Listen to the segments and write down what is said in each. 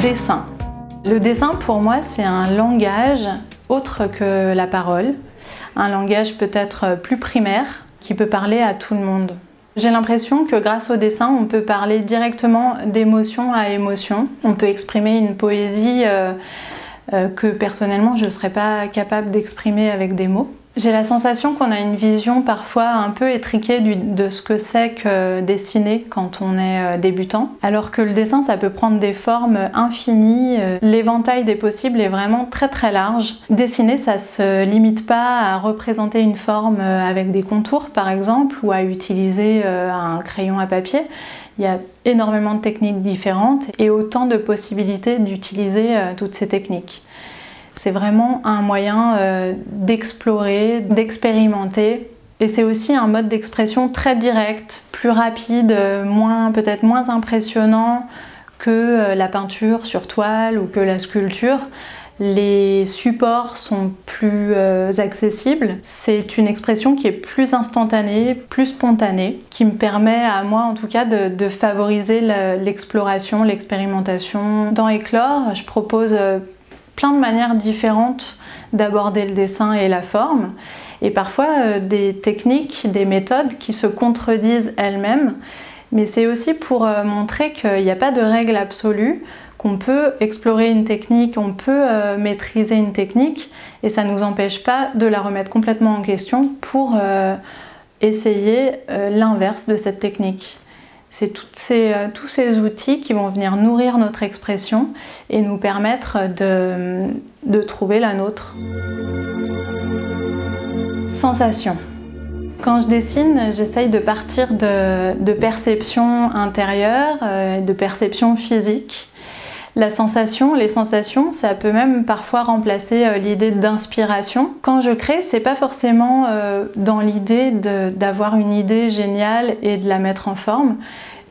dessin. Le dessin pour moi c'est un langage autre que la parole, un langage peut-être plus primaire qui peut parler à tout le monde. J'ai l'impression que grâce au dessin on peut parler directement d'émotion à émotion, on peut exprimer une poésie que personnellement je ne serais pas capable d'exprimer avec des mots. J'ai la sensation qu'on a une vision parfois un peu étriquée de ce que c'est que dessiner quand on est débutant, alors que le dessin ça peut prendre des formes infinies, l'éventail des possibles est vraiment très très large. Dessiner ça se limite pas à représenter une forme avec des contours par exemple, ou à utiliser un crayon à papier. Il y a énormément de techniques différentes et autant de possibilités d'utiliser toutes ces techniques. C'est vraiment un moyen d'explorer, d'expérimenter. Et c'est aussi un mode d'expression très direct, plus rapide, peut-être moins impressionnant que la peinture sur toile ou que la sculpture. Les supports sont plus accessibles. C'est une expression qui est plus instantanée, plus spontanée, qui me permet à moi en tout cas de favoriser l'exploration, l'expérimentation. Dans Éclore, je propose plein de manières différentes d'aborder le dessin et la forme, et parfois des techniques, des méthodes qui se contredisent elles-mêmes, mais c'est aussi pour montrer qu'il n'y a pas de règle absolue, qu'on peut explorer une technique, on peut maîtriser une technique, et ça ne nous empêche pas de la remettre complètement en question pour essayer l'inverse de cette technique. C'est tous ces outils qui vont venir nourrir notre expression et nous permettre de trouver la nôtre. Sensation. Quand je dessine, j'essaye de partir de perception intérieure, de perception physique. La sensation, les sensations, ça peut même parfois remplacer l'idée d'inspiration. Quand je crée, c'est pas forcément dans l'idée d'avoir une idée géniale et de la mettre en forme,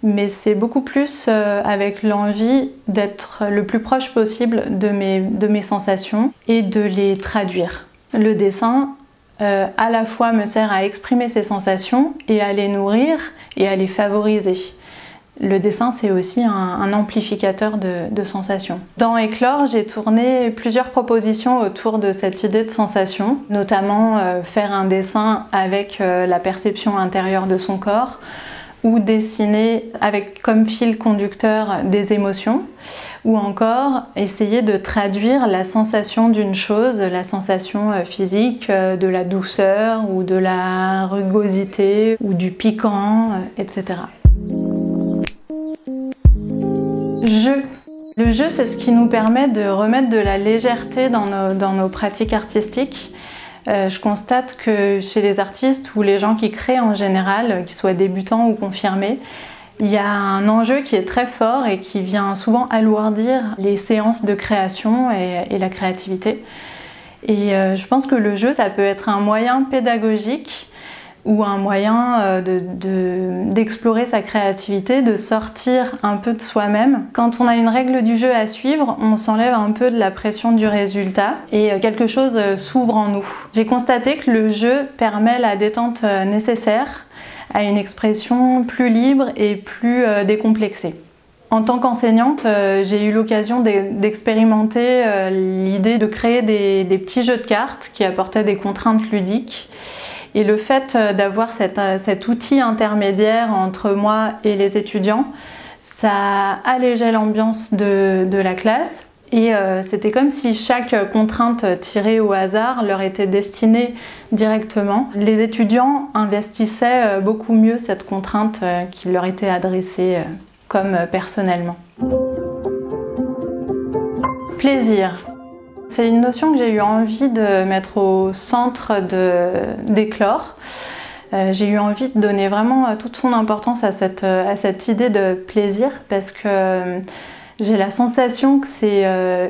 mais c'est beaucoup plus avec l'envie d'être le plus proche possible de mes sensations et de les traduire. Le dessin, à la fois me sert à exprimer ces sensations et à les nourrir et à les favoriser. Le dessin, c'est aussi un amplificateur de sensations. Dans Éclore, j'ai tourné plusieurs propositions autour de cette idée de sensation, notamment faire un dessin avec la perception intérieure de son corps, ou dessiner avec comme fil conducteur des émotions, ou encore essayer de traduire la sensation d'une chose, la sensation physique, de la douceur, ou de la rugosité, ou du piquant, etc. Jeu. Le jeu, c'est ce qui nous permet de remettre de la légèreté dans nos pratiques artistiques. Je constate que chez les artistes ou les gens qui créent en général, qu'ils soient débutants ou confirmés, il y a un enjeu qui est très fort et qui vient souvent alourdir les séances de création et la créativité. Et je pense que le jeu, ça peut être un moyen pédagogique ou un moyen d'explorer sa créativité, de sortir un peu de soi-même. Quand on a une règle du jeu à suivre, on s'enlève un peu de la pression du résultat et quelque chose s'ouvre en nous. J'ai constaté que le jeu permet la détente nécessaire à une expression plus libre et plus décomplexée. En tant qu'enseignante, j'ai eu l'occasion d'expérimenter l'idée de créer des petits jeux de cartes qui apportaient des contraintes ludiques. Et le fait d'avoir cet outil intermédiaire entre moi et les étudiants, ça allégeait l'ambiance de la classe. Et c'était comme si chaque contrainte tirée au hasard leur était destinée directement. Les étudiants investissaient beaucoup mieux cette contrainte qui leur était adressée comme personnellement. Plaisir. C'est une notion que j'ai eu envie de mettre au centre d'Éclore. J'ai eu envie de donner vraiment toute son importance à cette idée de plaisir parce que j'ai la sensation que c'est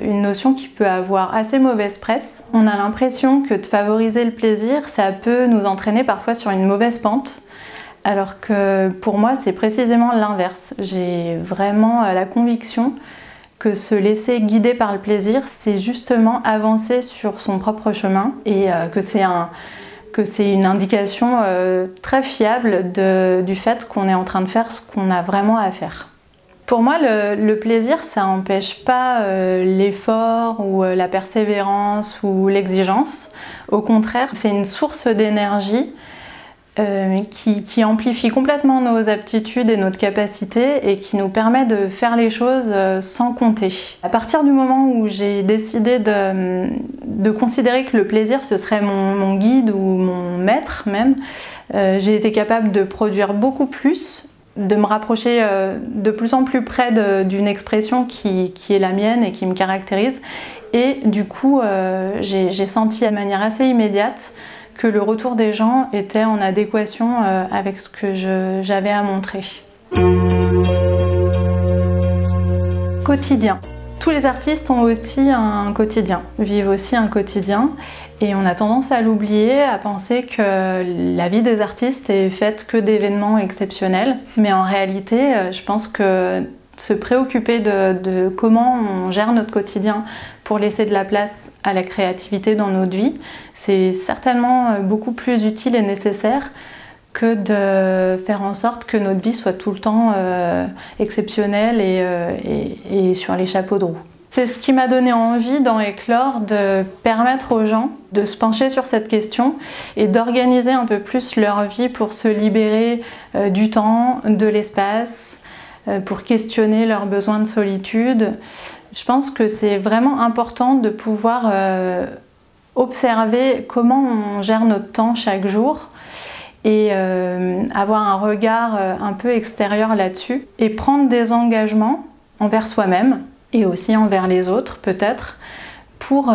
une notion qui peut avoir assez mauvaise presse. On a l'impression que de favoriser le plaisir, ça peut nous entraîner parfois sur une mauvaise pente. Alors que pour moi, c'est précisément l'inverse. J'ai vraiment la conviction que se laisser guider par le plaisir, c'est justement avancer sur son propre chemin et que c'est une indication très fiable du fait qu'on est en train de faire ce qu'on a vraiment à faire. Pour moi, le plaisir, ça n'empêche pas l'effort ou la persévérance ou l'exigence. Au contraire, c'est une source d'énergie qui amplifie complètement nos aptitudes et notre capacité et qui nous permet de faire les choses sans compter. À partir du moment où j'ai décidé de considérer que le plaisir ce serait mon guide ou mon maître même, j'ai été capable de produire beaucoup plus, de me rapprocher de plus en plus près d'une expression qui est la mienne et qui me caractérise. Et du coup, j'ai senti de manière assez immédiate que le retour des gens était en adéquation avec ce que j'avais à montrer. Quotidien. Tous les artistes ont aussi un quotidien, vivent aussi un quotidien, et on a tendance à l'oublier, à penser que la vie des artistes est faite que d'événements exceptionnels. Mais en réalité, je pense que se préoccuper de comment on gère notre quotidien pour laisser de la place à la créativité dans notre vie, c'est certainement beaucoup plus utile et nécessaire que de faire en sorte que notre vie soit tout le temps exceptionnelle et sur les chapeaux de roue. C'est ce qui m'a donné envie dans Éclore de permettre aux gens de se pencher sur cette question et d'organiser un peu plus leur vie pour se libérer du temps, de l'espace, pour questionner leurs besoins de solitude. Je pense que c'est vraiment important de pouvoir observer comment on gère notre temps chaque jour et avoir un regard un peu extérieur là-dessus et prendre des engagements envers soi-même et aussi envers les autres peut-être pour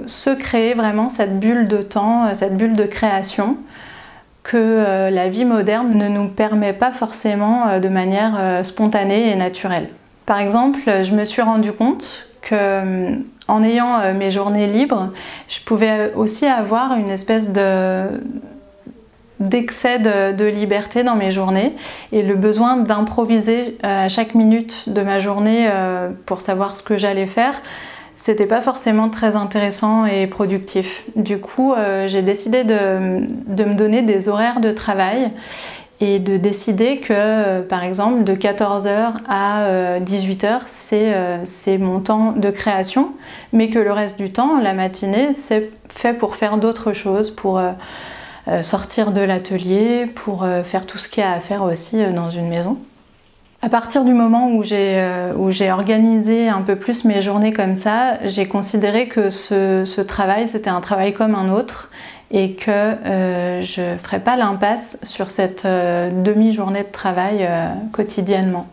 se créer vraiment cette bulle de temps, cette bulle de création que la vie moderne ne nous permet pas forcément de manière spontanée et naturelle. Par exemple, je me suis rendu compte qu'en ayant mes journées libres, je pouvais aussi avoir une espèce d'excès de liberté dans mes journées et le besoin d'improviser à chaque minute de ma journée pour savoir ce que j'allais faire. C'était pas forcément très intéressant et productif. Du coup, j'ai décidé de me donner des horaires de travail et de décider que, par exemple, de 14h à 18h, c'est mon temps de création, mais que le reste du temps, la matinée, c'est fait pour faire d'autres choses, pour sortir de l'atelier, pour faire tout ce qu'il y a à faire aussi dans une maison. À partir du moment où j'ai organisé un peu plus mes journées comme ça, j'ai considéré que ce travail, c'était un travail comme un autre et que je ne ferais pas l'impasse sur cette demi-journée de travail quotidiennement.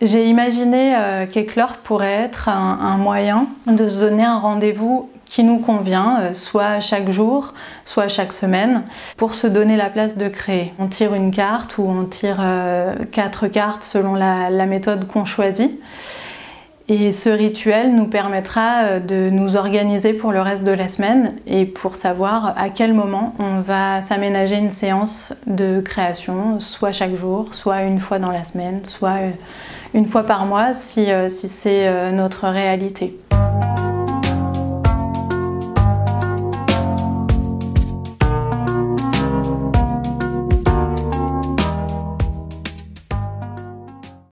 J'ai imaginé qu'Éclore pourrait être un moyen de se donner un rendez-vous qui nous convient, soit chaque jour, soit chaque semaine, pour se donner la place de créer. On tire une carte ou on tire 4 cartes selon la méthode qu'on choisit. Et ce rituel nous permettra de nous organiser pour le reste de la semaine et pour savoir à quel moment on va s'aménager une séance de création, soit chaque jour, soit une fois dans la semaine, soit une fois par mois si c'est notre réalité.